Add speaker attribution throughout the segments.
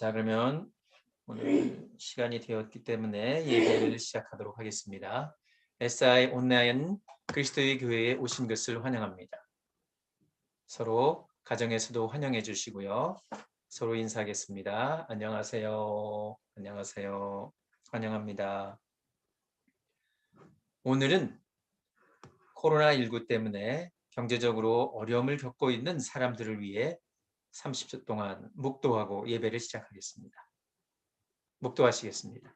Speaker 1: 자, 그러면 오늘 시간이 되었기 때문에 예배를 시작하도록 하겠습니다. SI 온라인 그리스도의 교회에 오신 것을 환영합니다. 서로 가정에서도 환영해 주시고요. 서로 인사하겠습니다. 안녕하세요. 안녕하세요. 환영합니다. 오늘은 코로나19 때문에 경제적으로 어려움을 겪고 있는 사람들을 위해 30초 동안 묵도하고 예배를 시작하겠습니다. 묵도하시겠습니다.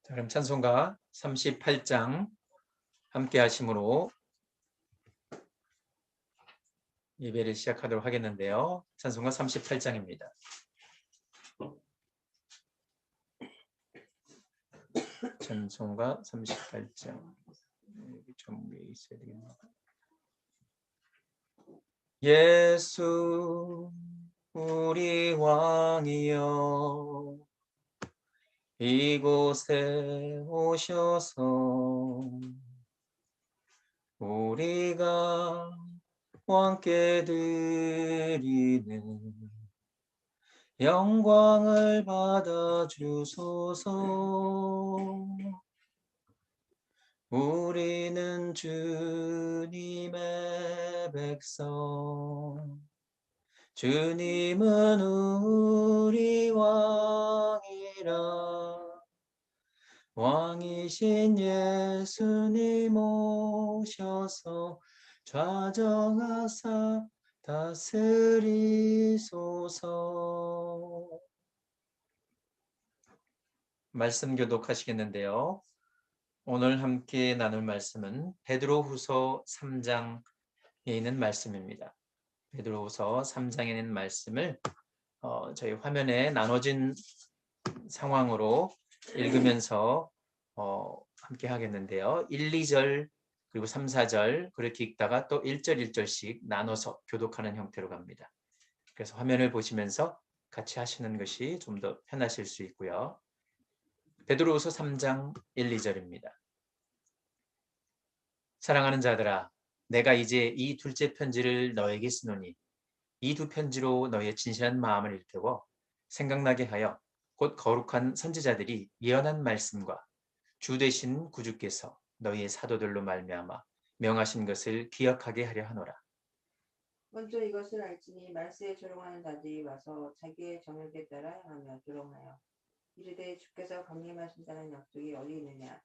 Speaker 1: 자, 그럼 찬송가 38장 함께 하심으로 예배를 시작하도록 하겠는데요. 찬송가 38장입니다. 찬송가 38장. 여기 좀 위에 있어야 되겠네요. 예수 우리 왕이여 이곳에 오셔서 우리가 왕께 드리는 영광을 받아 주소서. 우리는 주님의 백성, 주님은 우리 왕이라. 왕이신 예수님 오셔서 좌정하사 다스리소서. 말씀 교독하시겠는데요. 오늘 함께 나눌 말씀은 베드로후서 3장에 있는 말씀입니다. 베드로후서 3장에 있는 말씀을 저희 화면에 나눠진 상황으로 읽으면서 함께 하겠는데요. 1, 2절 그리고 3, 4절 그렇게 읽다가 또 1절 1절씩 나눠서 교독하는 형태로 갑니다. 그래서 화면을 보시면서 같이 하시는 것이 좀 더 편하실 수 있고요. 베드로후서 3장 1, 2절입니다. 사랑하는 자들아, 내가 이제 이 둘째 편지를 너에게 쓰노니 이 두 편지로 너의 진실한 마음을 일깨워 생각나게 하여 곧 거룩한 선지자들이 예언한 말씀과 주 되신 구주께서 너희의 사도들로 말미암아 명하신 것을 기억하게 하려 하노라.
Speaker 2: 먼저 이것을 알지니 말세에 조롱하는 자들이 와서 자기의 정욕에 따라 행하며 조롱하여 이르되 주께서 강림하신다는 약속이 어디 있느냐.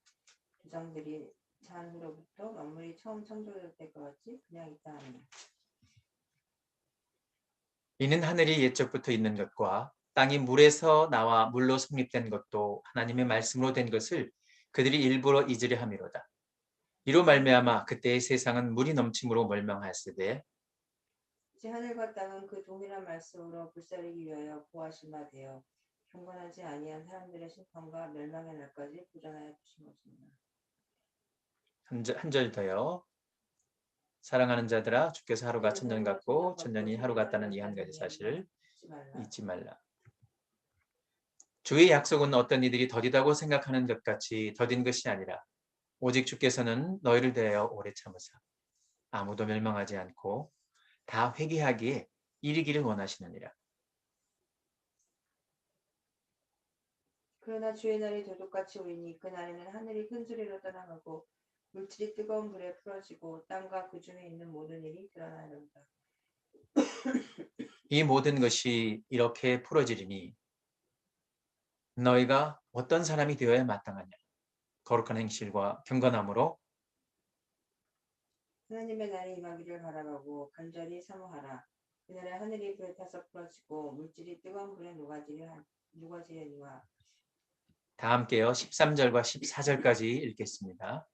Speaker 2: 조상들이 잔 후로부터 만물이 처음 창조될 때과 같이 그냥 있다 하느냐.
Speaker 1: 이는 하늘이 옛적부터 있는 것과 땅이 물에서 나와 물로 성립된 것도 하나님의 말씀으로 된 것을 그들이 일부러 잊으려 함이로다. 이로 말미암아 그때의 세상은 물이 넘침으로 멸망하였으되
Speaker 2: 이제 하늘과 땅은 그 동일한 말씀으로 불사르기 위하여 보하신 바 되어 경건하지 아니한 사람들의 심판과 멸망의 날까지 보존하여 주신 것입니다.
Speaker 1: 한 절 더요. 사랑하는 자들아, 주께서 하루가 천년 같고 천년이 하루 같다는 이 한 가지 사실을 잊지 말라. 주의 약속은 어떤 이들이 더디다고 생각하는 것 같이 더딘 것이 아니라 오직 주께서는 너희를 대하여 오래 참으사 아무도 멸망하지 않고 다 회개하기에 이르기를 원하시느니라.
Speaker 2: 그러나 주의 날이 도둑같이 오리니 그 날에는 하늘이 큰 소리로 떠나가고 물질이 뜨거운 불에 풀어지고 땅과 그 중에 있는 모든 일이 드러나리로다.
Speaker 1: 이 모든 것이 이렇게 풀어지리니 너희가 어떤 사람이 되어야 마땅하냐. 거룩한 행실과 경건함으로
Speaker 2: 하나님의 날이 임하기를 바라보고 간절히 사모하라. 그날에 하늘이 불에 타서 풀어지고 물질이 뜨거운 불에 녹아지려니와.
Speaker 1: 다 함께요. 13절과 14절까지 읽겠습니다.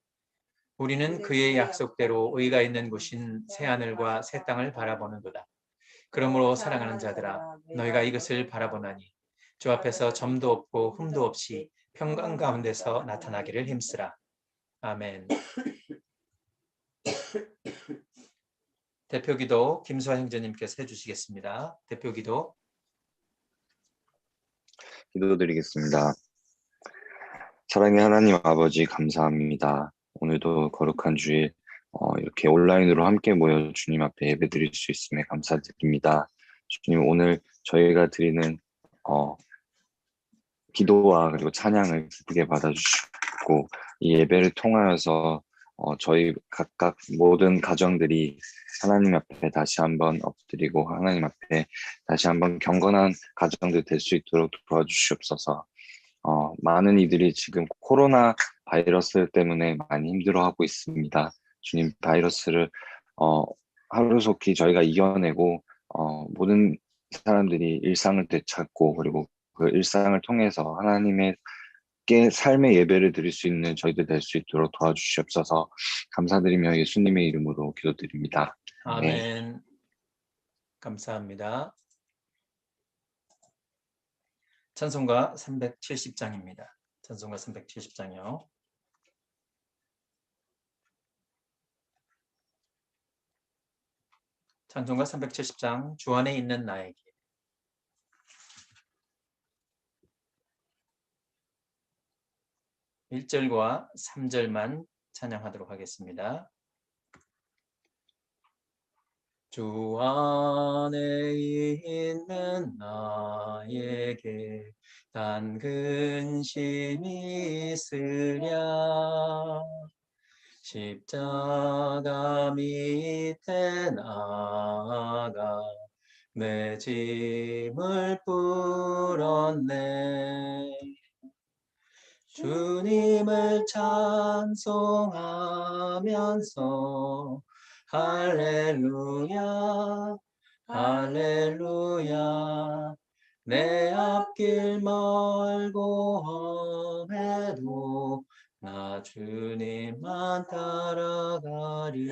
Speaker 1: 우리는 그의 약속대로 의가 있는 곳인 새하늘과 새 땅을 바라보는도다. 그러므로 사랑하는 자들아, 너희가 이것을 바라보나니 주 앞에서 점도 없고 흠도 없이 평강 가운데서 나타나기를 힘쓰라. 아멘. 대표기도 김수아 형제님께서 해주시겠습니다. 대표기도.
Speaker 3: 기도드리겠습니다. 사랑의 하나님 아버지 감사합니다. 오늘도 거룩한 주일 이렇게 온라인으로 함께 모여 주님 앞에 예배드릴 수 있음에 감사드립니다. 주님 오늘 저희가 드리는 기도와 그리고 찬양을 기쁘게 받아주시고 이 예배를 통하여서 저희 각각 모든 가정들이 하나님 앞에 다시 한번 엎드리고 하나님 앞에 다시 한번 경건한 가정들 될 수 있도록 도와주시옵소서. 많은 이들이 지금 코로나 바이러스 때문에 많이 힘들어하고 있습니다. 주님 바이러스를 하루속히 저희가 이겨내고 모든 사람들이 일상을 되찾고 그리고 그 일상을 통해서 하나님께 삶의 예배를 드릴 수 있는 저희들 될 수 있도록 도와주시옵소서. 감사드리며 예수님의 이름으로 기도드립니다. 아멘.
Speaker 1: 아멘. 감사합니다. 찬송가 370장입니다. 찬송가 370장이요. 찬송가 370장 주 안에 있는 나에게. 일 절과 3절만 찬양하도록 하겠습니다. 주 안에 있는 나에게 단 근심이 있으랴 십자가 밑에 나가 내 짐을 풀었네. 주님을 찬송하면서 할렐루야 할렐루야 내 앞길 멀고 험해도 나 주님만 따라가리.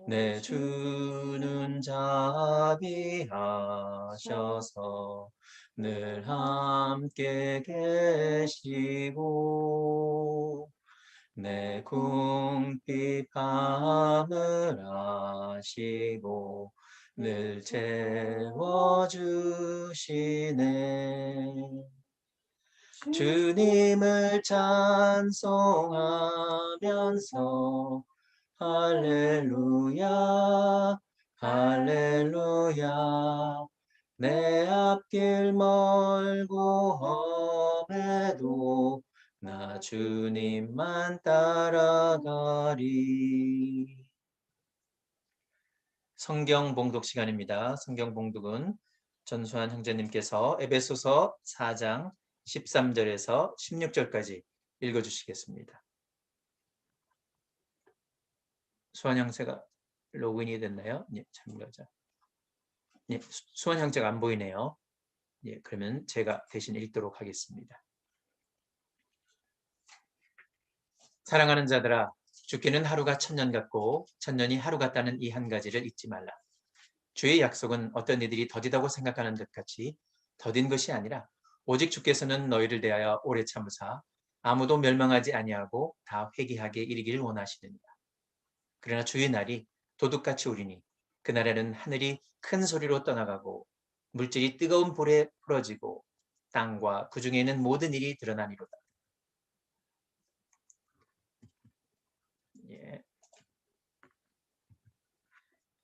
Speaker 1: 내 주는 자비하셔서 늘 함께 계시고 내 궁핍함을 아시고 늘 채워주시네. 주님을 찬송하면서 할렐루야 할렐루야 내 앞길 멀고 험해도 나 주님만 따라가리. 성경 봉독 시간입니다. 성경 봉독은 전수환 형제님께서 에베소서 4장 13절에서 16절까지 읽어주시겠습니다. 수환 형제가 로그인이 됐나요? 예, 참여자. 예, 수환 형제가 안 보이네요. 예, 그러면 제가 대신 읽도록 하겠습니다. 사랑하는 자들아, 죽기는 하루가 천년 같고 천년이 하루 같다는 이 한 가지를 잊지 말라. 주의 약속은 어떤 이들이 더디다고 생각하는 것 같이 더딘 것이 아니라 오직 주께서는 너희를 대하여 오래 참으사 아무도 멸망하지 아니하고 다 회개하게 이르기를 원하시느니라. 그러나 주의 날이 도둑같이 오리니 그날에는 하늘이 큰 소리로 떠나가고 물질이 뜨거운 불에 풀어지고 땅과 그 중에 있는 모든 일이 드러나니로다. 예.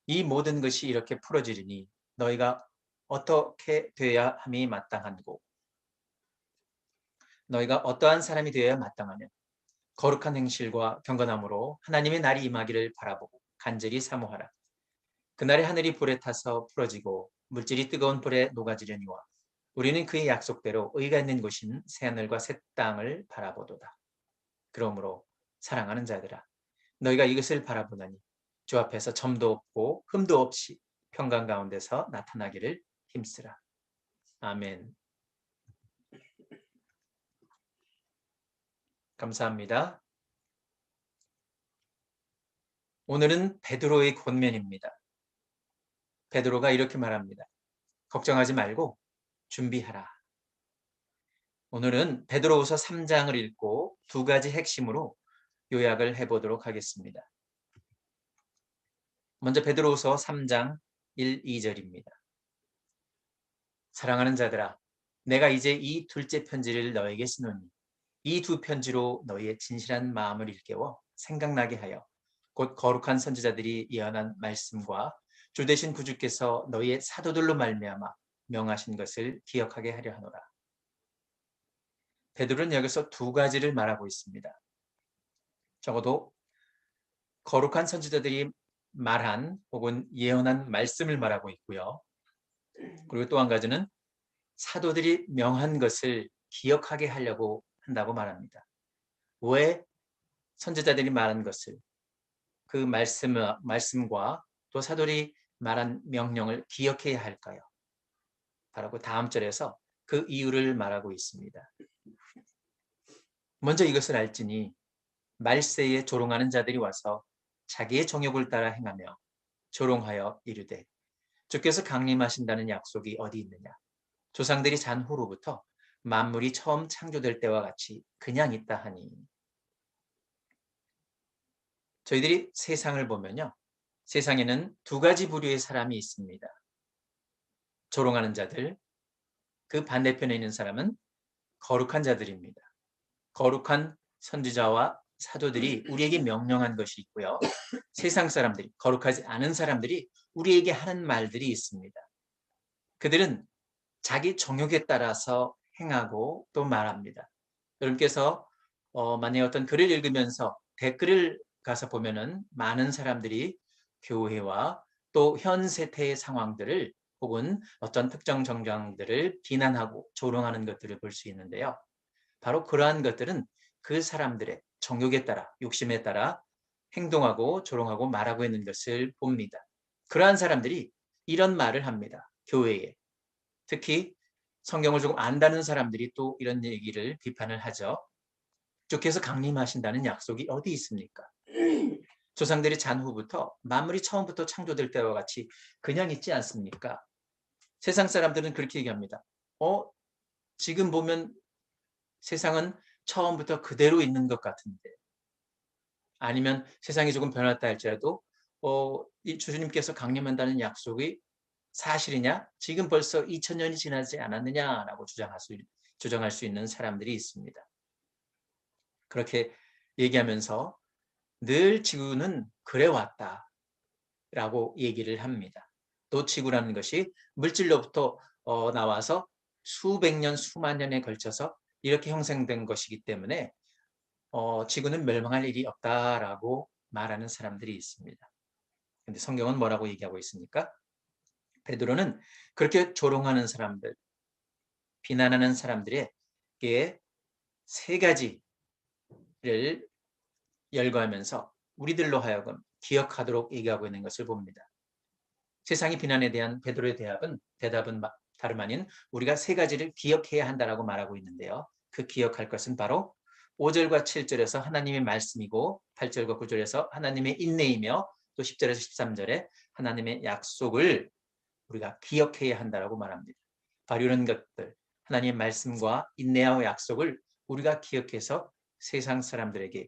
Speaker 1: 이 모든 것이 이렇게 풀어지리니 너희가 어떻게 되어야 함이 마땅한고 너희가 어떠한 사람이 되어야 마땅하냐. 거룩한 행실과 경건함으로 하나님의 날이 임하기를 바라보고 간절히 사모하라. 그날에 하늘이 불에 타서 풀어지고 물질이 뜨거운 불에 녹아지려니와 우리는 그의 약속대로 의가 있는 곳인 새하늘과 새 땅을 바라보도다. 그러므로 사랑하는 자들아, 너희가 이것을 바라보나니 주 앞에서 점도 없고 흠도 없이 평강 가운데서 나타나기를 힘쓰라. 아멘. 감사합니다. 오늘은 베드로의 권면입니다. 베드로가 이렇게 말합니다. 걱정하지 말고 준비하라. 오늘은 베드로후서 3장을 읽고 두 가지 핵심으로 요약을 해보도록 하겠습니다. 먼저 베드로후서 3장 1, 2절입니다. 사랑하는 자들아, 내가 이제 이 둘째 편지를 너에게 쓰노니 이 두 편지로 너희의 진실한 마음을 일깨워 생각나게 하여 곧 거룩한 선지자들이 예언한 말씀과 주 되신 구주께서 너희의 사도들로 말미암아 명하신 것을 기억하게 하려 하노라. 베드로는 여기서 두 가지를 말하고 있습니다. 적어도 거룩한 선지자들이 말한 혹은 예언한 말씀을 말하고 있고요. 그리고 또 한 가지는 사도들이 명한 것을 기억하게 하려고 한다고 말합니다. 왜 선지자들이 말한 것을, 그 말씀과 또 사도들이 말한 명령을 기억해야 할까요? 바로 그 다음 절에서 그 이유를 말하고 있습니다. 먼저 이것을 알지니 말세에 조롱하는 자들이 와서 자기의 정욕을 따라 행하며 조롱하여 이르되 주께서 강림하신다는 약속이 어디 있느냐? 조상들이 잔 후로부터 만물이 처음 창조될 때와 같이 그냥 있다 하니. 저희들이 세상을 보면요, 세상에는 두 가지 부류의 사람이 있습니다. 조롱하는 자들, 그 반대편에 있는 사람은 거룩한 자들입니다. 거룩한 선지자와 사도들이 우리에게 명령한 것이 있고요. 세상 사람들이, 거룩하지 않은 사람들이 우리에게 하는 말들이 있습니다. 그들은 자기 정욕에 따라서 행하고 또 말합니다. 여러분께서 만약에 어떤 글을 읽으면서 댓글을 가서 보면은 많은 사람들이 교회와 또 현 세태의 상황들을 혹은 어떤 특정 정당들을 비난하고 조롱하는 것들을 볼 수 있는데요. 바로 그러한 것들은 그 사람들의 정욕에 따라, 욕심에 따라 행동하고 조롱하고 말하고 있는 것을 봅니다. 그러한 사람들이 이런 말을 합니다. 교회에. 특히 성경을 조금 안다는 사람들이 또 이런 얘기를 비판을 하죠. 주께서 강림하신다는 약속이 어디 있습니까? 조상들이 잔 후부터 만물이 처음부터 창조될 때와 같이 그냥 있지 않습니까? 세상 사람들은 그렇게 얘기합니다. 지금 보면 세상은 처음부터 그대로 있는 것 같은데, 아니면 세상이 조금 변했다 할지라도 이 주님께서 강림한다는 약속이 사실이냐? 지금 벌써 2000년이 지나지 않았느냐라고 주장할 수 있는 사람들이 있습니다. 그렇게 얘기하면서 늘 지구는 그래왔다라고 얘기를 합니다. 또 지구라는 것이 물질로부터 나와서 수백 년, 수만 년에 걸쳐서 이렇게 형성된 것이기 때문에 지구는 멸망할 일이 없다라고 말하는 사람들이 있습니다. 근데 성경은 뭐라고 얘기하고 있습니까? 베드로는 그렇게 조롱하는 사람들, 비난하는 사람들에게 세 가지를 열거하면서 우리들로 하여금 기억하도록 얘기하고 있는 것을 봅니다. 세상의 비난에 대한 베드로의 대답은 다름 아닌 우리가 세 가지를 기억해야 한다라고 말하고 있는데요. 그 기억할 것은 바로 5절과 7절에서 하나님의 말씀이고 8절과 9절에서 하나님의 인내이며 또 10절에서 13절에 하나님의 약속을 우리가 기억해야 한다라고 말합니다. 바로 이런 것들, 하나님의 말씀과 인내와 약속을 우리가 기억해서 세상 사람들에게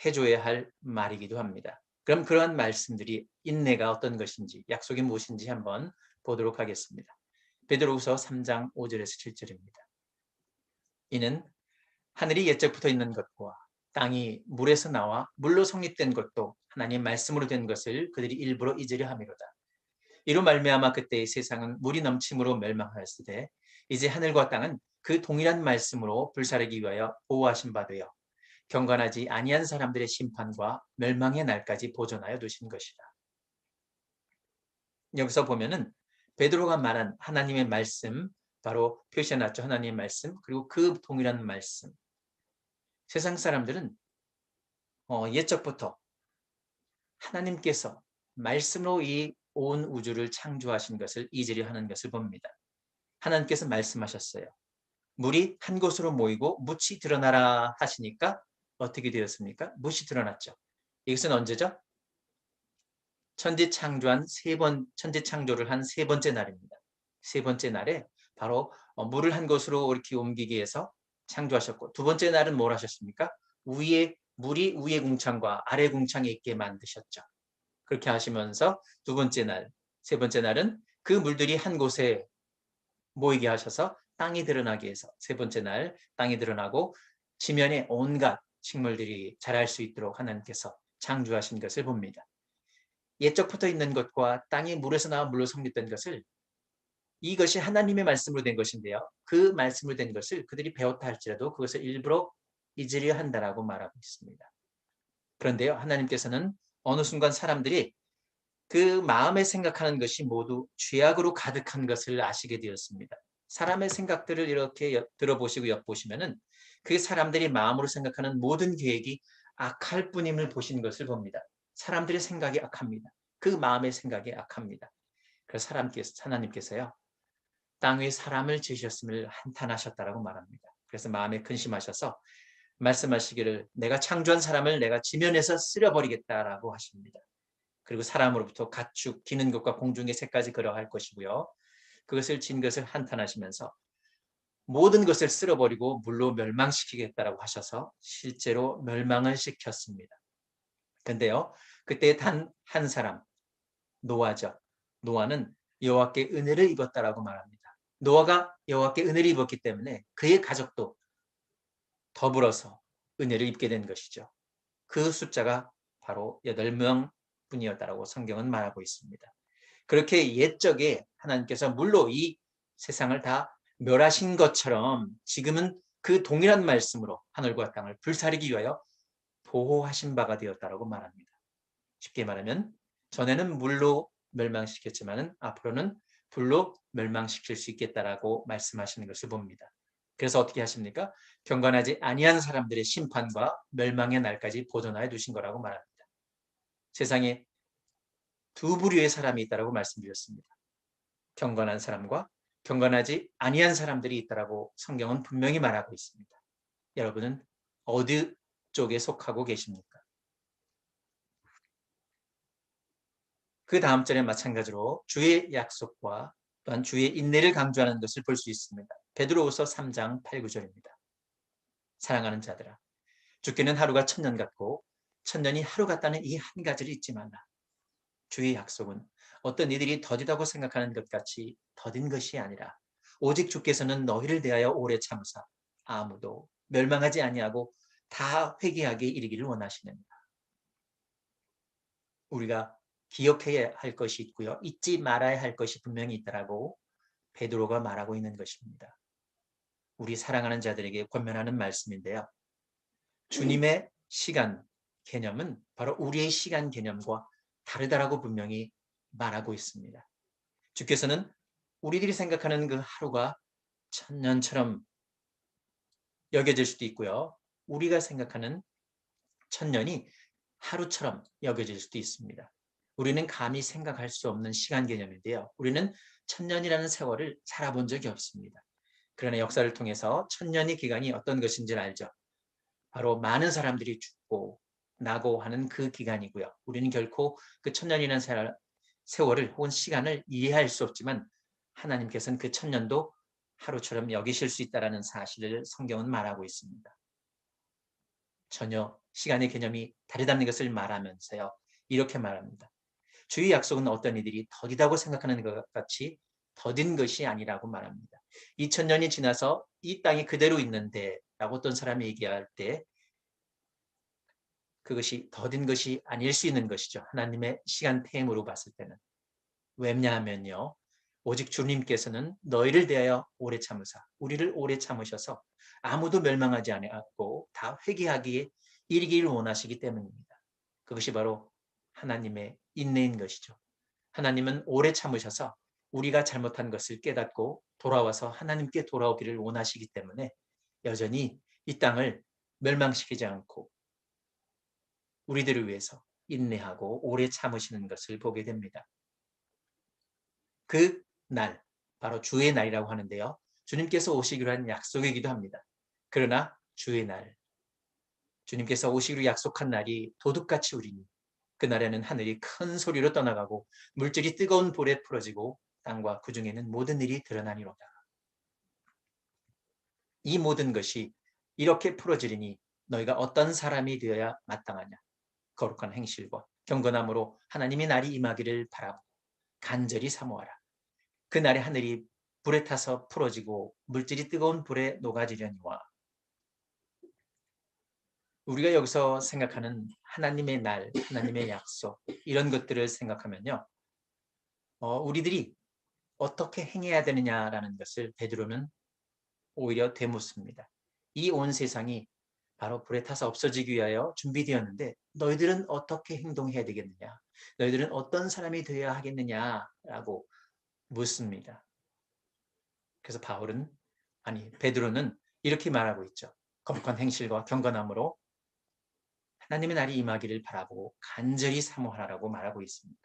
Speaker 1: 해줘야 할 말이기도 합니다. 그럼 그러한 말씀들이 인내가 어떤 것인지, 약속이 무엇인지 한번 보도록 하겠습니다. 베드로후서 3장 5절에서 7절입니다. 이는 하늘이 옛적부터 있는 것과 땅이 물에서 나와 물로 성립된 것도 하나님의 말씀으로 된 것을 그들이 일부러 잊으려 함이로다. 이로 말미암아 그때의 세상은 물이 넘침으로 멸망하였으되 이제 하늘과 땅은 그 동일한 말씀으로 불사르기 위하여 보호하신 바 되어 경건하지 아니한 사람들의 심판과 멸망의 날까지 보존하여 두신 것이다. 여기서 보면은 베드로가 말한 하나님의 말씀, 바로 표시해놨죠. 하나님의 말씀, 그리고 그 동일한 말씀. 세상 사람들은 옛적부터 하나님께서 말씀으로 이 온 우주를 창조하신 것을 잊으려 하는 것을 봅니다. 하나님께서 말씀하셨어요. 물이 한 곳으로 모이고 묻이 드러나라 하시니까 어떻게 되었습니까? 묻이 드러났죠. 이것은 언제죠? 천지 창조를 한 세 번째 날입니다. 세 번째 날에 바로 물을 한 곳으로 이렇게 옮기기 위해서 창조하셨고 두 번째 날은 뭘 하셨습니까? 물이 위에 궁창과 아래 궁창에 있게 만드셨죠. 그렇게 하시면서 두 번째 날, 세 번째 날은 그 물들이 한 곳에 모이게 하셔서 땅이 드러나게 해서 세 번째 날 땅이 드러나고 지면에 온갖 식물들이 자랄 수 있도록 하나님께서 창조하신 것을 봅니다. 옛적부터 있는 것과 땅이 물에서 나와 물로 성립된 것을 이것이 하나님의 말씀으로 된 것인데요. 그 말씀으로 된 것을 그들이 배웠다 할지라도 그것을 일부러 잊으려 한다라고 말하고 있습니다. 그런데요, 하나님께서는 어느 순간 사람들이 그 마음에 생각하는 것이 모두 죄악으로 가득한 것을 아시게 되었습니다. 사람의 생각들을 이렇게 들어보시고 엿보시면은 그 사람들이 마음으로 생각하는 모든 계획이 악할 뿐임을 보신 것을 봅니다. 사람들의 생각이 악합니다. 그 마음의 생각이 악합니다. 그래서 하나님께서요, 땅 위에 사람을 지으셨음을 한탄하셨다라고 말합니다. 그래서 마음에 근심하셔서 말씀하시기를 내가 창조한 사람을 내가 지면에서 쓸어버리겠다라고 하십니다. 그리고 사람으로부터 가축, 기는 것과 공중의 새까지 그러할 것이고요. 그것을 진 것을 한탄하시면서 모든 것을 쓸어버리고 물로 멸망시키겠다라고 하셔서 실제로 멸망을 시켰습니다. 근데요, 그때 단 한 사람, 노아죠. 노아는 여호와께 은혜를 입었다라고 말합니다. 노아가 여호와께 은혜를 입었기 때문에 그의 가족도 더불어서 은혜를 입게 된 것이죠. 그 숫자가 바로 8명 뿐이었다라고 성경은 말하고 있습니다. 그렇게 옛적에 하나님께서 물로 이 세상을 다 멸하신 것처럼 지금은 그 동일한 말씀으로 하늘과 땅을 불사르기 위하여 보호하신 바가 되었다라고 말합니다. 쉽게 말하면 전에는 물로 멸망시켰지만은 앞으로는 불로 멸망시킬 수 있겠다라고 말씀하시는 것을 봅니다. 그래서 어떻게 하십니까? 경건하지 아니한 사람들의 심판과 멸망의 날까지 보존하여 두신 거라고 말합니다. 세상에 두 부류의 사람이 있다라고 말씀드렸습니다. 경건한 사람과 경건하지 아니한 사람들이 있다라고 성경은 분명히 말하고 있습니다. 여러분은 어디 쪽에 속하고 계십니까? 그 다음 절에 마찬가지로 주의 약속과 또한 주의 인내를 강조하는 것을 볼 수 있습니다. 베드로후서 3장 8, 9절입니다. 사랑하는 자들아, 주께는 하루가 천년 같고 천년이 하루 같다는 이 한 가지를 잊지 말라. 주의 약속은 어떤 이들이 더디다고 생각하는 것 같이 더딘 것이 아니라 오직 주께서는 너희를 대하여 오래 참으사 아무도 멸망하지 아니하고 다 회개하게 이르기를 원하시느니라. 우리가 기억해야 할 것이 있고요. 잊지 말아야 할 것이 분명히 있다라고 베드로가 말하고 있는 것입니다. 우리 사랑하는 자들에게 권면하는 말씀인데요. 주님의 시간 개념은 바로 우리의 시간 개념과 다르다라고 분명히 말하고 있습니다. 주께서는 우리들이 생각하는 그 하루가 천년처럼 여겨질 수도 있고요. 우리가 생각하는 천년이 하루처럼 여겨질 수도 있습니다. 우리는 감히 생각할 수 없는 시간 개념인데요. 우리는 천년이라는 세월을 살아본 적이 없습니다. 그러나 역사를 통해서 천년의 기간이 어떤 것인지를 알죠. 바로 많은 사람들이 죽고 나고 하는 그 기간이고요. 우리는 결코 그 천년이라는 세월을 혹은 시간을 이해할 수 없지만 하나님께서는 그 천년도 하루처럼 여기실 수 있다는 사실을 성경은 말하고 있습니다. 전혀 시간의 개념이 다르다는 것을 말하면서요. 이렇게 말합니다. 주의 약속은 어떤 이들이 더디다고 생각하는 것 같이 더딘 것이 아니라고 말합니다. 2000년이 지나서 이 땅이 그대로 있는데 라고 어떤 사람이 얘기할 때 그것이 더딘 것이 아닐 수 있는 것이죠. 하나님의 시간 태임으로 봤을 때는. 왜냐하면요. 오직 주님께서는 너희를 대하여 오래 참으사 우리를 오래 참으셔서 아무도 멸망하지 않고 다 회개하기에 이르기를 원하시기 때문입니다. 그것이 바로 하나님의 인내인 것이죠. 하나님은 오래 참으셔서 우리가 잘못한 것을 깨닫고 돌아와서 하나님께 돌아오기를 원하시기 때문에 여전히 이 땅을 멸망시키지 않고 우리들을 위해서 인내하고 오래 참으시는 것을 보게 됩니다. 그 날, 바로 주의 날이라고 하는데요. 주님께서 오시기로 한 약속이기도 합니다. 그러나 주의 날, 주님께서 오시기로 약속한 날이 도둑같이 오리니 그날에는 하늘이 큰 소리로 떠나가고 물질이 뜨거운 불에 풀어지고 땅과 그 중에는 모든 일이 드러나니로다. 이 모든 것이 이렇게 풀어지리니 너희가 어떤 사람이 되어야 마땅하냐. 거룩한 행실과 경건함으로 하나님의 날이 임하기를 바라고 간절히 사모하라. 그 날에 하늘이 불에 타서 풀어지고 물질이 뜨거운 불에 녹아지려니와. 우리가 여기서 생각하는 하나님의 날, 하나님의 약속 이런 것들을 생각하면요. 우리들이 어떻게 행해야 되느냐라는 것을 베드로는 오히려 되묻습니다. 이 온 세상이 바로 불에 타서 없어지기 위하여 준비되었는데 너희들은 어떻게 행동해야 되겠느냐? 너희들은 어떤 사람이 되어야 하겠느냐라고 묻습니다. 그래서 베드로는 이렇게 말하고 있죠. 거룩한 행실과 경건함으로 하나님의 날이 임하기를 바라보고 간절히 사모하라고 말하고 있습니다.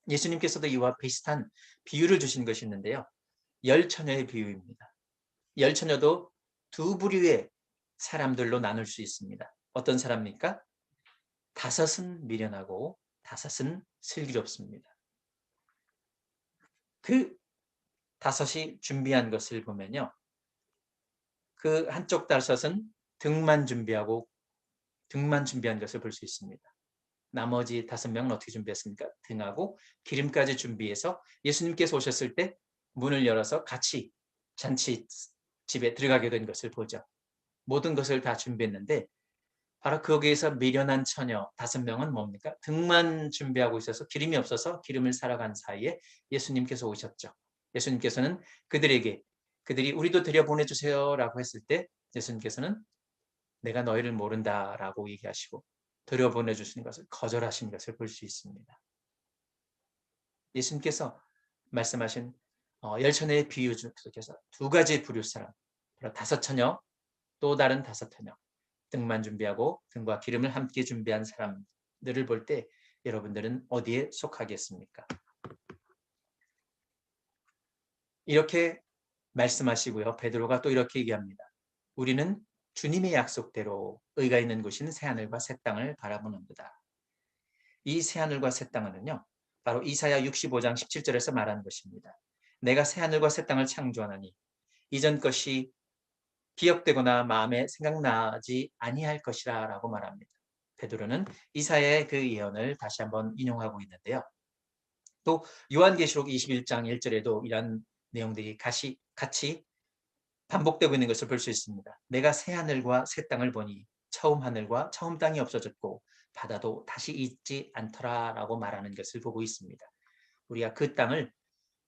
Speaker 1: 예수님께서도 이와 비슷한 비유를 주신 것이 있는데요. 열 처녀의 비유입니다. 열 처녀도 두 부류의 사람들로 나눌 수 있습니다. 어떤 사람입니까? 5은 미련하고 5은 슬기롭습니다. 그 5이 준비한 것을 보면요. 그 한쪽 5은 등만 준비한 것을 볼 수 있습니다. 나머지 5명은 어떻게 준비했습니까? 등하고 기름까지 준비해서 예수님께서 오셨을 때 문을 열어서 같이 잔치집에 들어가게 된 것을 보죠. 모든 것을 다 준비했는데 바로 거기에서 미련한 처녀 5명은 뭡니까? 등만 준비하고 있어서 기름이 없어서 기름을 사러 간 사이에 예수님께서 오셨죠. 예수님께서는 그들이 우리도 들여보내주세요라고 했을 때 예수님께서는 내가 너희를 모른다라고 얘기하시고 들여보내주시는 것을 거절하신 것을 볼 수 있습니다. 예수님께서 말씀하신 열처녀의 비유 중에서 2가지 부류 사람, 5 처녀, 또 다른 5 처녀, 등만 준비하고 등과 기름을 함께 준비한 사람들을 볼 때 여러분들은 어디에 속하겠습니까? 이렇게 말씀하시고요. 베드로가 또 이렇게 얘기합니다. 우리는 주님의 약속대로 의가 있는 곳인 새하늘과 새 땅을 바라보는도다. 이 새하늘과 새 땅은요. 바로 이사야 65장 17절에서 말하는 것입니다. 내가 새하늘과 새 땅을 창조하나니 이전 것이 기억되거나 마음에 생각나지 아니할 것이라 라고 말합니다. 베드로는 이사야의 그 예언을 다시 한번 인용하고 있는데요. 또 요한계시록 21장 1절에도 이런 내용들이 같이 반복되고 있는 것을 볼 수 있습니다. 내가 새 하늘과 새 땅을 보니 처음 하늘과 처음 땅이 없어졌고 바다도 다시 있지 않더라라고 말하는 것을 보고 있습니다. 우리가 그 땅을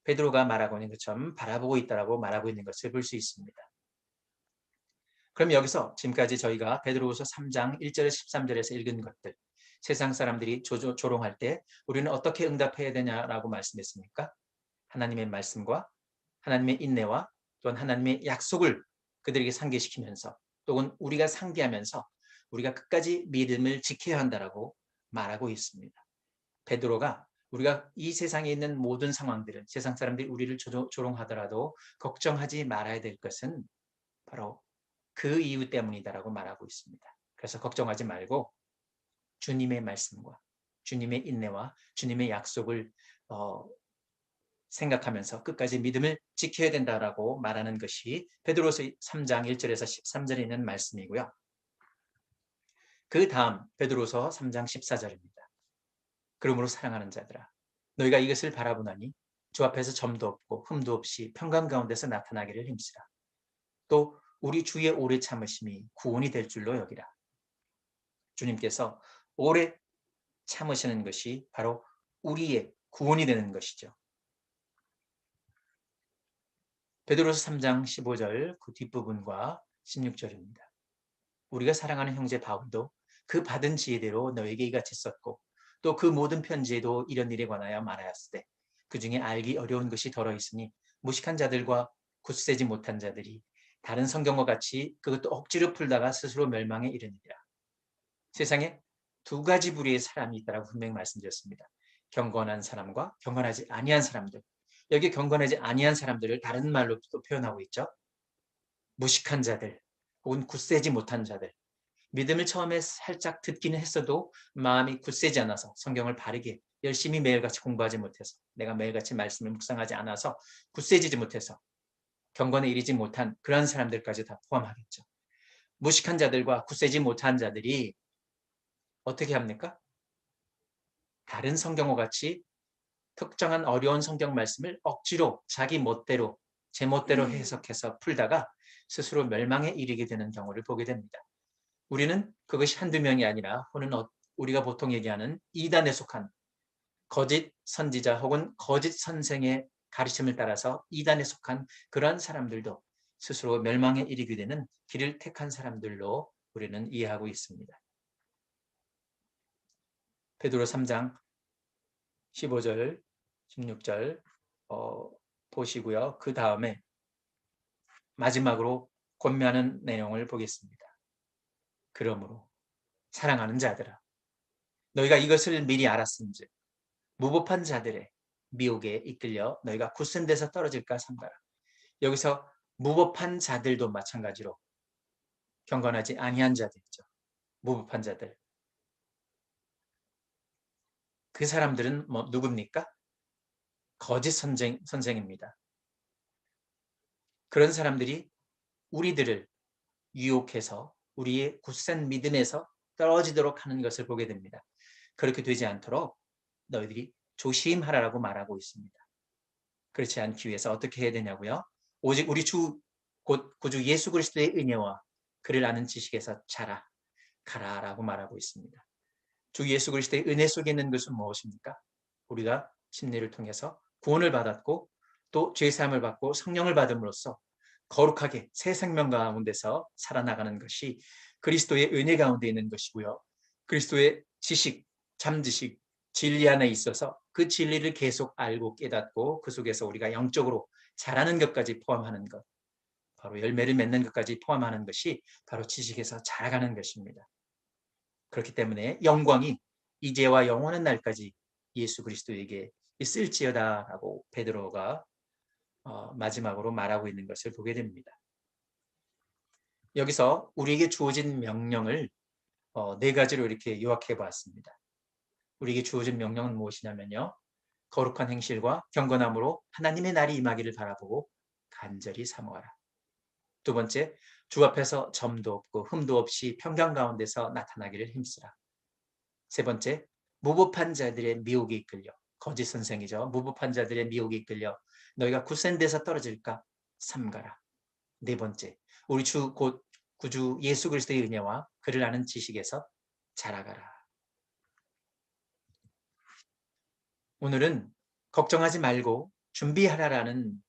Speaker 1: 베드로가 말하고 있는 것처럼 바라보고 있다라고 말하고 있는 것을 볼 수 있습니다. 그럼 여기서 지금까지 저희가 베드로후서 3장 1절에서 13절에서 읽은 것들, 세상 사람들이 조롱할 때 우리는 어떻게 응답해야 되냐라고 말씀했습니까? 하나님의 말씀과 하나님의 인내와 또한 하나님의 약속을 그들에게 상기시키면서 또는 우리가 상기하면서 우리가 끝까지 믿음을 지켜야 한다라고 말하고 있습니다. 베드로가 우리가 이 세상에 있는 모든 상황들은 세상 사람들이 우리를 조롱하더라도 걱정하지 말아야 될 것은 바로 그 이유 때문이다라고 말하고 있습니다. 그래서 걱정하지 말고 주님의 말씀과 주님의 인내와 주님의 약속을 생각하면서 끝까지 믿음을 지켜야 된다라고 말하는 것이 베드로서 3장 1절에서 13절에 있는 말씀이고요. 그 다음 베드로서 3장 14절입니다. 그러므로 사랑하는 자들아 너희가 이것을 바라보나니 주 앞에서 점도 없고 흠도 없이 평강 가운데서 나타나기를 힘쓰라. 또 우리 주의 오래 참으심이 구원이 될 줄로 여기라. 주님께서 오래 참으시는 것이 바로 우리의 구원이 되는 것이죠. 베드로서 3장 15절 그 뒷부분과 16절입니다. 우리가 사랑하는 형제 바울도 그 받은 지혜대로 너에게 이같이 썼고 또 그 모든 편지에도 이런 일에 관하여 말하였으되 그 중에 알기 어려운 것이 덜어 있으니 무식한 자들과 굳세지 못한 자들이 다른 성경과 같이 그것도 억지로 풀다가 스스로 멸망에 이르니라. 세상에 2가지 부류의 사람이 있다라고 분명히 말씀드렸습니다. 경건한 사람과 경건하지 아니한 사람들. 여기 경건하지 아니한 사람들을 다른 말로 또 표현하고 있죠. 무식한 자들 혹은 굳세지 못한 자들. 믿음을 처음에 살짝 듣기는 했어도 마음이 굳세지 않아서 성경을 바르게 열심히 매일같이 공부하지 못해서 내가 매일같이 말씀을 묵상하지 않아서 굳세지지 못해서 경건에 이르지 못한 그런 사람들까지 다 포함하겠죠. 무식한 자들과 굳세지 못한 자들이 어떻게 합니까? 다른 성경과 같이 특정한 어려운 성경 말씀을 억지로 자기 멋대로 제멋대로 해석해서 풀다가 스스로 멸망에 이르게 되는 경우를 보게 됩니다. 우리는 그것이 한두 명이 아니라 우리가 보통 얘기하는 이단에 속한 거짓 선지자 혹은 거짓 선생의 가르침을 따라서 이단에 속한 그러한 사람들도 스스로 멸망에 이르게 되는 길을 택한 사람들로 우리는 이해하고 있습니다. 베드로 3장 15절, 16절 보시고요. 그 다음에 마지막으로 권면하는 내용을 보겠습니다. 그러므로 사랑하는 자들아, 너희가 이것을 미리 알았은즉 무법한 자들의 미혹에 이끌려 너희가 굳센 데서 떨어질까 삼가라. 여기서 무법한 자들도 마찬가지로 경건하지 아니한 자들이죠. 무법한 자들. 그 사람들은 누굽니까? 거짓 선생입니다. 그런 사람들이 우리들을 유혹해서 우리의 굳센 믿음에서 떨어지도록 하는 것을 보게 됩니다. 그렇게 되지 않도록 너희들이 조심하라고 말하고 있습니다. 그렇지 않기 위해서 어떻게 해야 되냐고요? 오직 우리 곧 구주 예수 그리스도의 은혜와 그를 아는 지식에서 자라 가라라고 말하고 있습니다. 주 예수 그리스도의 은혜 속에 있는 것은 무엇입니까? 우리가 침례를 통해서 구원을 받았고 또 죄사함을 받고 성령을 받음으로써 거룩하게 새 생명 가운데서 살아나가는 것이 그리스도의 은혜 가운데 있는 것이고요. 그리스도의 지식, 잠지식, 진리 안에 있어서 그 진리를 계속 알고 깨닫고 그 속에서 우리가 영적으로 자라는 것까지 포함하는 것, 바로 열매를 맺는 것까지 포함하는 것이 바로 지식에서 자라가는 것입니다. 그렇기 때문에 영광이 이제와 영원한 날까지 예수 그리스도에게 있을지어다라고 베드로가 마지막으로 말하고 있는 것을 보게 됩니다. 여기서 우리에게 주어진 명령을 네 가지로 이렇게 요약해 보았습니다. 우리에게 주어진 명령은 무엇이냐면요. 거룩한 행실과 경건함으로 하나님의 날이 임하기를 바라보고 간절히 사모하라. 두 번째, 주 앞에서 점도 없고 흠도 없이 평강 가운데서 나타나기를 힘쓰라. 세 번째, 무법한 자들의 미혹에 이끌려, 거짓 선생이죠. 무법한 자들의 미혹에 이끌려 너희가 굳센 데서 떨어질까 삼가라. 네 번째, 우리 주 곧 구주 예수 그리스도의 은혜와 그를 아는 지식에서 자라가라. 오늘은 걱정하지 말고 준비하라라는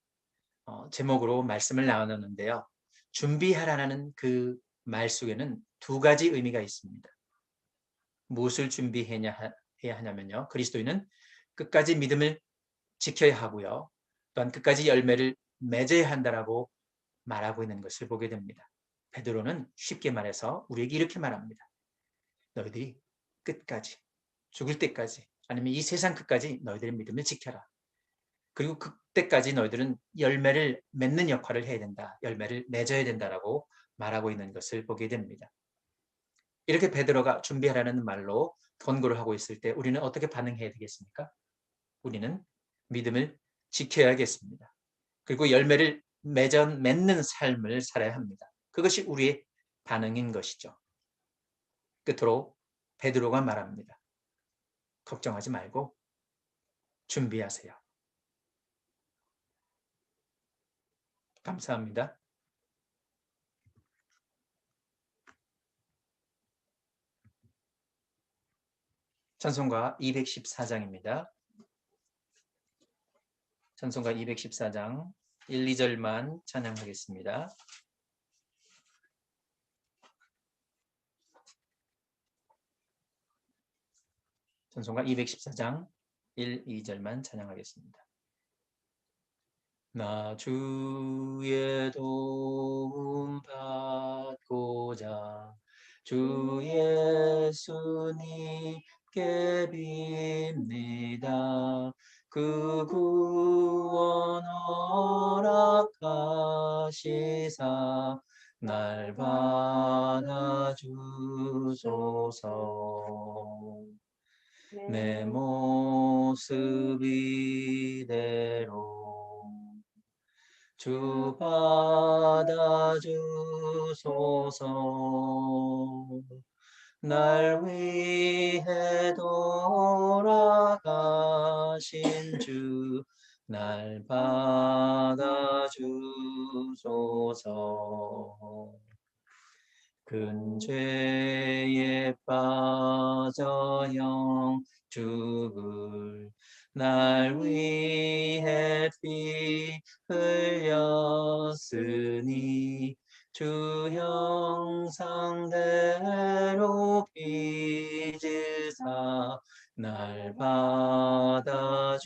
Speaker 1: 제목으로 말씀을 나눴는데요. 준비하라는 그 말 속에는 두 가지 의미가 있습니다. 무엇을 준비해야 하냐면요. 그리스도인은 끝까지 믿음을 지켜야 하고요. 또한 끝까지 열매를 맺어야 한다라고 말하고 있는 것을 보게 됩니다. 베드로는 쉽게 말해서 우리에게 이렇게 말합니다. 너희들이 끝까지, 죽을 때까지, 아니면 이 세상 끝까지 너희들의 믿음을 지켜라. 그리고 그때까지 너희들은 열매를 맺는 역할을 해야 된다. 열매를 맺어야 된다라고 말하고 있는 것을 보게 됩니다. 이렇게 베드로가 준비하라는 말로 권고를 하고 있을 때 우리는 어떻게 반응해야 되겠습니까? 우리는 믿음을 지켜야겠습니다. 그리고 열매를 맺는 삶을 살아야 합니다. 그것이 우리의 반응인 것이죠. 끝으로 베드로가 말합니다. 걱정하지 말고 준비하세요. 감사합니다. 찬송가 214장입니다. 찬송가 214장 1, 2절만 찬양하겠습니다. 찬송가 214장 1, 2절만 찬양하겠습니다. 나 주의 도움 받고자 주 예수님께 빕니다. 그 구원 허락하시사 날 받아주소서. 내 모습 이대로 주 받아주소서. 날 위해 돌아가신 주, 날 받아주소서. 큰 죄에 빠져 영 죽을 날 위해 피 흘렸으니 주 형상대로 빚으사 날 받아주소서.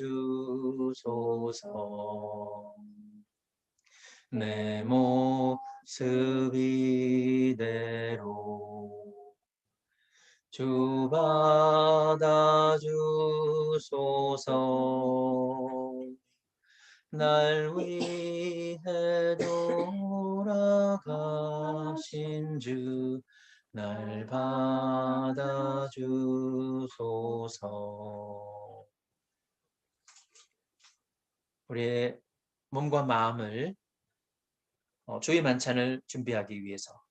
Speaker 1: 내 모습 이대로 주 받아주소서. 날 위해 돌아가신 주, 날 받아주소서. 우리의 몸과 마음을 주의 만찬을 준비하기 위해서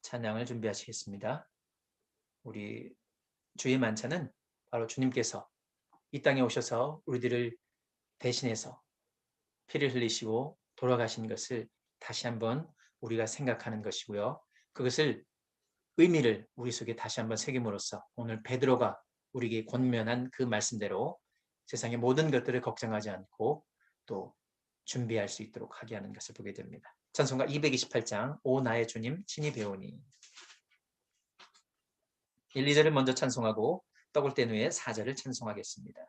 Speaker 1: 찬양을 준비하시겠습니다. 우리 주의 만찬은 바로 주님께서 이 땅에 오셔서 우리들을 대신해서 피를 흘리시고 돌아가신 것을 다시 한번 우리가 생각하는 것이고요. 그것을 의미를 우리 속에 다시 한번 새김으로써 오늘 베드로가 우리에게 권면한 그 말씀대로 세상의 모든 것들을 걱정하지 않고 또 준비할 수 있도록 하게 하는 것을 보게 됩니다. 찬송가 228장 오 나의 주님 친히 배우니 1, 2절을 먼저 찬송하고 떡을 뗀 후에 4절을 찬송하겠습니다.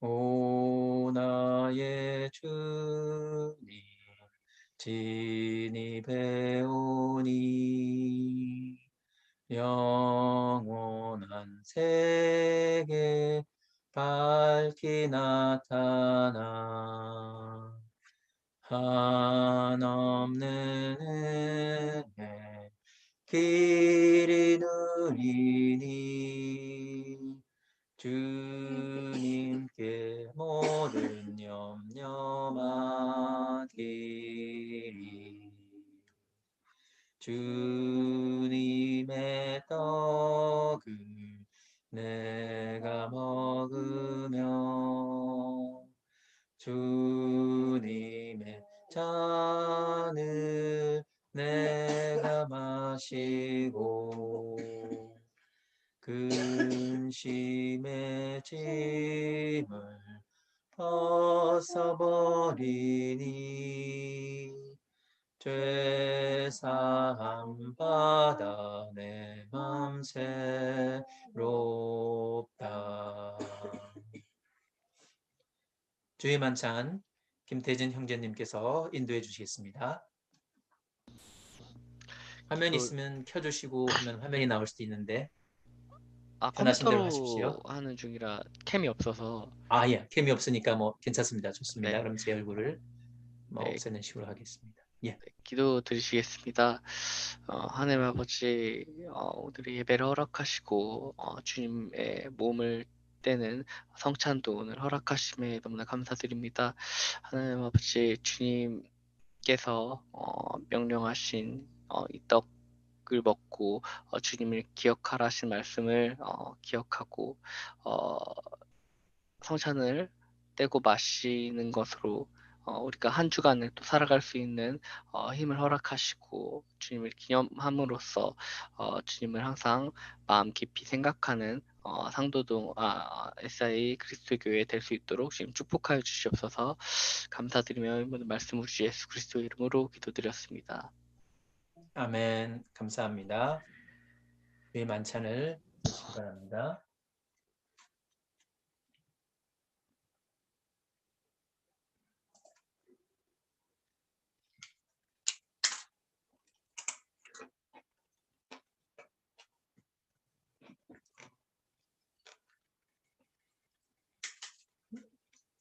Speaker 1: 오 나의 주님 친히 배우니 영원한 세계 밝히 나타나 한없는 은혜 길이 누리니 주님께 모든 염려 맡기리 주님의 떡을 내가 먹으며 주님의 잔을 내가 마시고 근심의 짐을 벗어버리니 죄사함 받아 내 맘 새롭다. 주의 만찬 김태진 형제님께서 인도해 주시겠습니다. 화면 있으면 켜주시고 하면 화면이 나올 수도 있는데 편하신 대로
Speaker 4: 컴퓨터로
Speaker 1: 하십시오.
Speaker 4: 하는 중이라 캠이 없어서.
Speaker 1: 예, 캠이 없으니까 뭐 괜찮습니다. 좋습니다.
Speaker 4: 네,
Speaker 1: 그럼 제 얼굴을
Speaker 4: 네,
Speaker 1: 없애는 식으로 하겠습니다. 예.
Speaker 4: 기도 드리시겠습니다. 하나님 아버지, 오늘의 예배를 허락하시고 주님의 몸을 떼는 성찬도 오늘 허락하심에 너무나 감사드립니다. 하나님 아버지, 주님께서 명령하신 이 떡을 먹고 주님을 기억하라 하신 말씀을 기억하고 성찬을 떼고 마시는 것으로 우리가 한 주간을 또 살아갈 수 있는 힘을 허락하시고 주님을 기념함으로써 주님을 항상 마음 깊이 생각하는 상도동 SI 그리스도 교회 될 수 있도록 지금 축복하여 주시옵소서. 감사드리며 이 모든 말씀 우리 주 예수 그리스도 이름으로 기도드렸습니다.
Speaker 1: 아멘. 감사합니다. 주의 만찬을 드시기 바랍니다.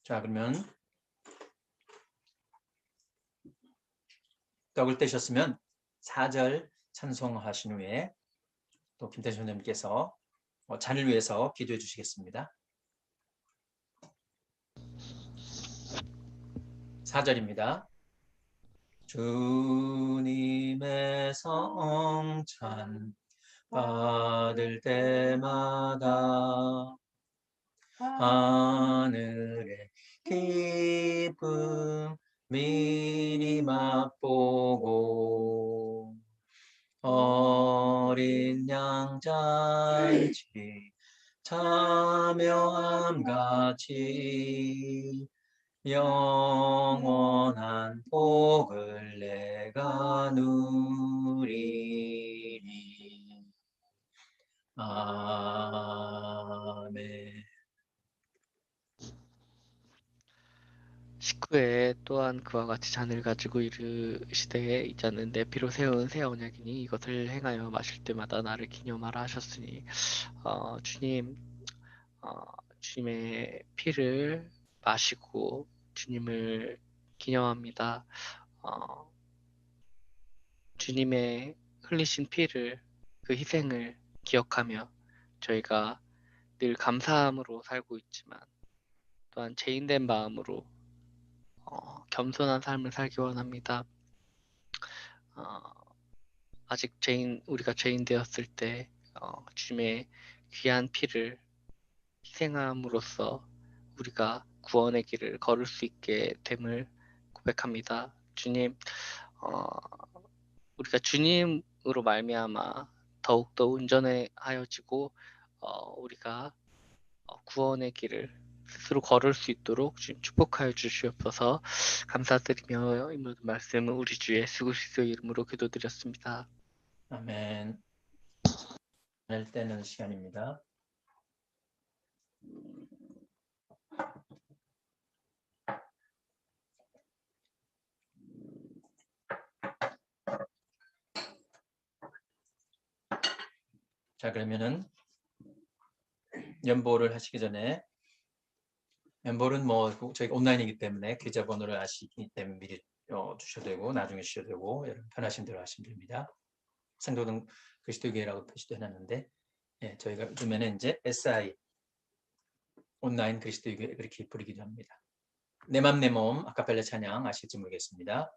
Speaker 1: 자, 그러면 떡을 떼셨으면 4절 찬송하신 후에 또 김태준 선생님께서 잔을 위해서 기도해 주시겠습니다. 4절입니다. 주님의 성찬 받을 때마다 하늘의 기쁨 미리 맛보고 어린 양 잔치 참여함 같이 영원한 복을 내가 누리리. 아멘.
Speaker 4: 19에 또한 그와 같이 잔을 가지고 이르시되 이자는 내 피로 세운 새 언약이니 이것을 행하여 마실 때마다 나를 기념하라 하셨으니 주님 주님의 피를 마시고 주님을 기념합니다. 어, 주님의 흘리신 피를 그 희생을 기억하며 저희가 늘 감사함으로 살고 있지만 또한 죄인된 마음으로 겸손한 삶을 살기 원합니다. 아직 우리가 죄인 되었을 때 주님의 귀한 피를 희생함으로써 우리가 구원의 길을 걸을 수 있게 됨을 고백합니다. 주님, 어, 우리가 주님으로 말미암아 더욱더 온전하여지고 우리가 구원의 길을 스스로 걸을 수 있도록 주님 축복하여 주시옵소서. 감사드리며 이 모든 말씀을 우리 주 예수 그리스도의 이름으로 기도드렸습니다.
Speaker 1: 아멘. 할 때는 시간입니다. 자, 그러면은 연보를 하시기 전에 연보는 뭐 저희가 온라인이기 때문에 계좌번호를 아시기 때문에 미리 주셔도 되고 나중에 주셔도 되고 여러분 편하신 대로 하시면 됩니다. 상도동 그리스도교회라고 표시도 해놨는데 저희가 요즘에는 이제 SI 온라인 그리스도교회 그렇게 부르기도 합니다. 내 맘 내 몸 아카펠라 찬양 아실지 모르겠습니다.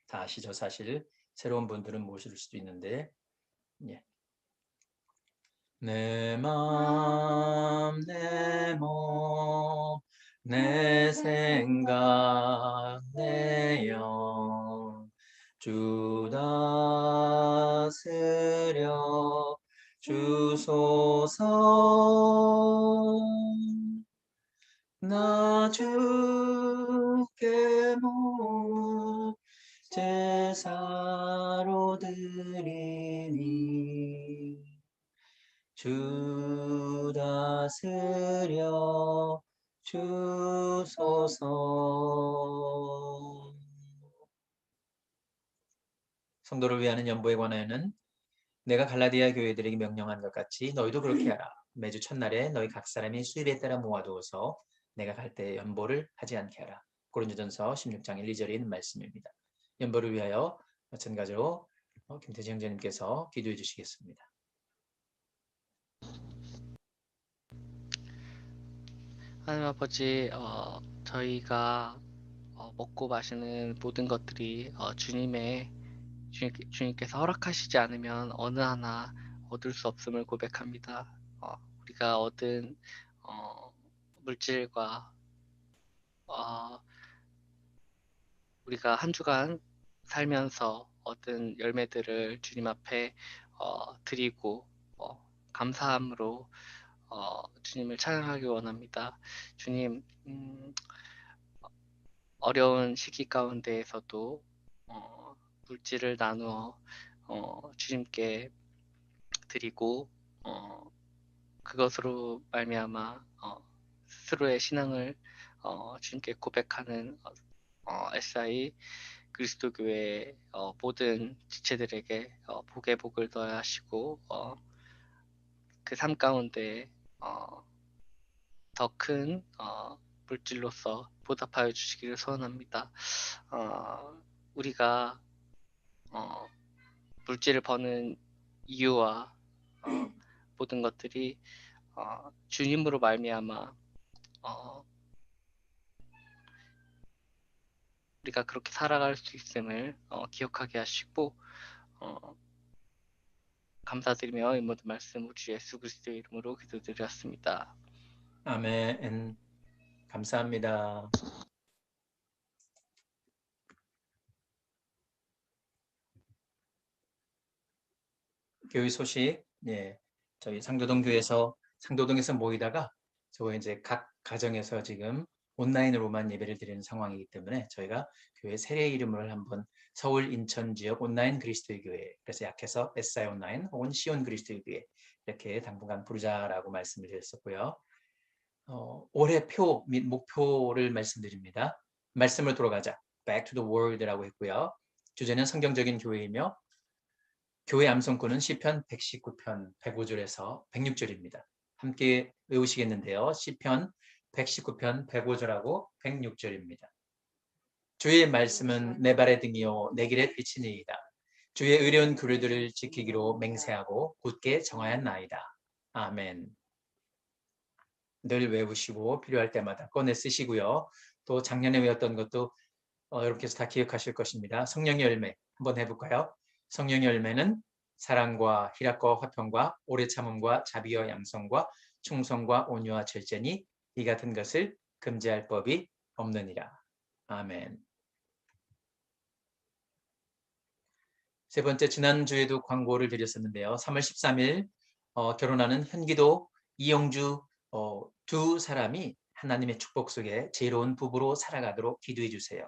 Speaker 1: 다 아시죠? 사실 새로운 분들은 모실 수도 있는데 내 맘, 내 몸, 내 생각, 내 영, 주 다스려 주소서. 나 주께 목 제사로 드리니 주 다스려 주소서. 성도를 위하는 연보에 관하여는 내가 갈라디아 교회들에게 명령한 것 같이 너희도 그렇게 하라. 매주 첫날에 너희 각 사람이 수입에 따라 모아두어서 내가 갈 때 연보를 하지 않게 하라. 고린도전서 16장 1, 2절에 있는 말씀입니다. 연보를 위하여 마찬가지로 김태지 형제님께서 기도해 주시겠습니다.
Speaker 4: 하나님 아버지, 저희가 먹고 마시는 모든 것들이 주님께서 허락하시지 않으면 어느 하나 얻을 수 없음을 고백합니다. 우리가 얻은 물질과 우리가 한 주간 살면서 얻은 열매들을 주님 앞에 드리고 감사함으로 주님을 찬양하기 원합니다. 주님, 어려운 시기 가운데에서도 물질을 나누어 주님께 드리고 그것으로 말미암아 스스로의 신앙을 주님께 고백하는 SI 그리스도교회 모든 지체들에게 복의 복을 더하시고 그 삶 가운데 더 큰 물질로서 보답하여 주시기를 소원합니다. 우리가 물질을 버는 이유와 모든 것들이 주님으로 말미암아 우리가 그렇게 살아갈 수 있음을 기억하게 하시고 감사드리며 이 모든 말씀 우리 예수 그리스도의 이름으로 기도드렸습니다.
Speaker 1: 아멘. 감사합니다. 교회 소식, 예, 저희 상도동에서 모이다가 저희 이제 각 가정에서 지금 온라인으로만 예배를 드리는 상황이기 때문에 저희가 교회 세례 이름을 한번 서울 인천 지역 온라인 그리스도의 교회, 그래서 약해서 SI 온라인 혹은 시온 그리스도의 교회 이렇게 당분간 부르자라고 말씀을 드렸었고요. 올해 표 및 목표를 말씀드립니다. 말씀을 돌아가자, Back to the Word라고 했고요. 주제는 성경적인 교회이며 교회 암송꾼은 시편 119편 105절에서 106절입니다. 함께 외우시겠는데요. 시편 119편 105절하고 106절입니다. 주의 말씀은 내 발의 등이요 내 길의 빛이니이다. 주의 의로운 규례들을 지키기로 맹세하고 굳게 정하였나이다. 아멘. 늘 외우시고 필요할 때마다 꺼내 쓰시고요. 또 작년에 외웠던 것도 여러분께서 다 기억하실 것입니다. 성령의 열매 한번 해볼까요? 성령의 열매는 사랑과 희락과 화평과 오래 참음과 자비와 양성과 충성과 온유와 절제니 이 같은 것을 금지할 법이 없느니라. 아멘. 세 번째, 지난주에도 광고를 드렸었는데요. 3월 13일 결혼하는 현기도 이영주 두 사람이 하나님의 축복 속에 지혜로운 부부로 살아가도록 기도해 주세요.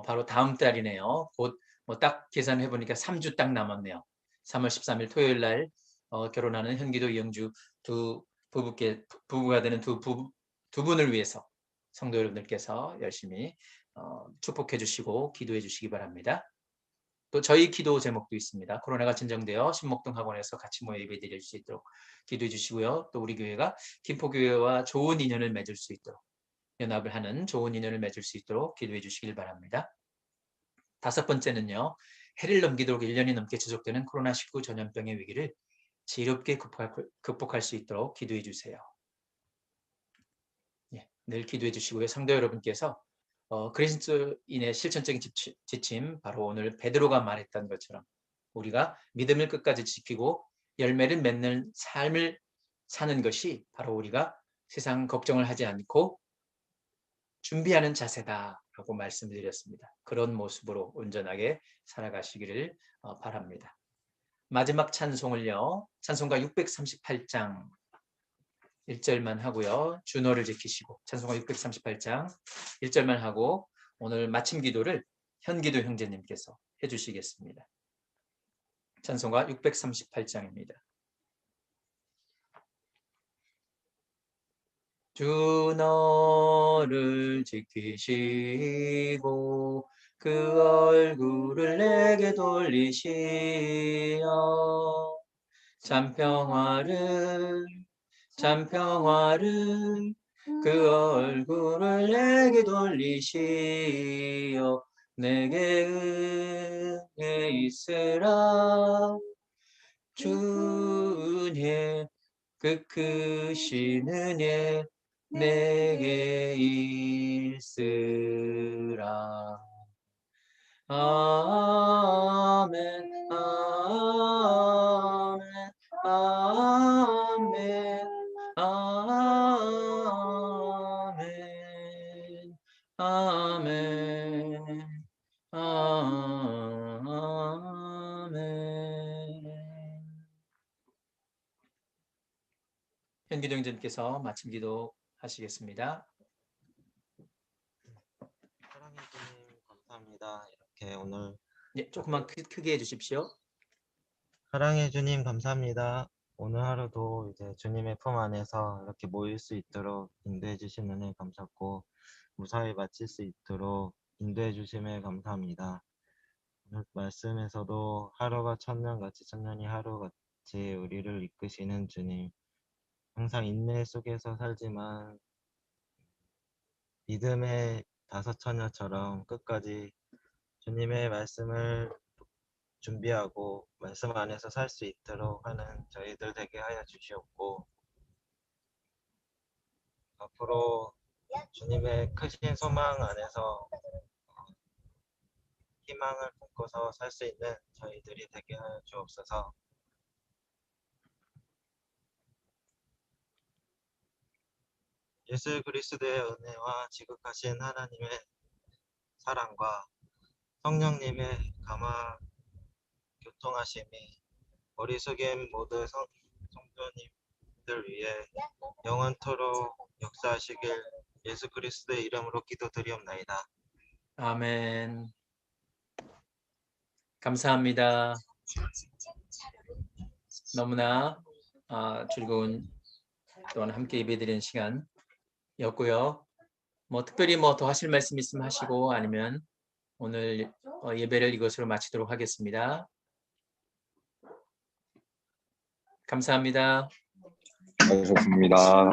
Speaker 1: 바로 다음 달이네요. 곧 딱 계산해 보니까 3주 딱 남았네요. 3월 13일 토요일 날 결혼하는 현기도 이영주 두 부부가 되는 두 분을 위해서 성도 여러분들께서 열심히 축복해 주시고 기도해 주시기 바랍니다. 또 저희 기도 제목도 있습니다. 코로나가 진정되어 신목동 학원에서 같이 모여 예배드릴 수 있도록 기도해 주시고요. 또 우리 교회가 김포교회와 좋은 인연을 맺을 수 있도록 연합을 하는 좋은 인연을 맺을 수 있도록 기도해 주시길 바랍니다. 다섯 번째는요. 해를 넘기도록 1년이 넘게 지속되는 코로나19 전염병의 위기를 지혜롭게 극복할 수 있도록 기도해 주세요. 예, 늘 기도해 주시고요. 성도 여러분께서 그리스도인의 실천적인 지침, 바로 오늘 베드로가 말했던 것처럼 우리가 믿음을 끝까지 지키고 열매를 맺는 삶을 사는 것이 바로 우리가 세상 걱정을 하지 않고 준비하는 자세다라고 말씀드렸습니다. 그런 모습으로 온전하게 살아가시기를 바랍니다. 마지막 찬송을요. 찬송가 638장 1절만 하고요. 준어를 지키시고 찬송가 638장 1절만 하고 오늘 마침 기도를 현기도 형제님께서 해주시겠습니다. 찬송가 638장입니다. 준어를 지키시고 그 얼굴을 내게 돌리시어 참 평화를 그 얼굴을 내게 돌리시어 내게 은혜 있으라 주의 그 크신 은혜 내게 있으라. 아멘, 아멘, 아멘, 아멘, 아멘, 아멘. 현기도 형제님께서 마침 기도 하시겠습니다.
Speaker 5: 사랑해 주님 감사합니다. 이렇게 오늘
Speaker 1: 예, 조금만 크게 해주십시오.
Speaker 5: 사랑해 주님 감사합니다. 오늘 하루도 이제 주님의 품 안에서 이렇게 모일 수 있도록 인도해 주신 은혜 감사하고 무사히 마칠 수 있도록 인도해 주심에 감사합니다. 오늘 말씀에서도 하루가 천년같이 천년이 하루같이 우리를 이끄시는 주님, 항상 인내 속에서 살지만 믿음의 다섯 처녀처럼 끝까지 주님의 말씀을 준비하고 말씀 안에서 살 수 있도록 하는 저희들 되게 하여 주시옵고, 앞으로 주님의 크신 소망 안에서 희망을 품고서 살 수 있는 저희들이 되게 하여 주옵소서. 예수 그리스도의 은혜와 지극하신 하나님의 사랑과 성령님의 감화 교통하심이 머리 숙인 모든 성도님들 위해 영원토록 역사하시길 예수 그리스도의 이름으로 기도드리옵나이다.
Speaker 1: 아멘. 감사합니다. 너무나 즐거운 또한 함께 예배드리는 시간이었고요. 뭐 특별히 뭐 더 하실 말씀 있으면 하시고 아니면 오늘 예배를 이것으로 마치도록 하겠습니다. 감사합니다.
Speaker 3: 수고하셨습니다.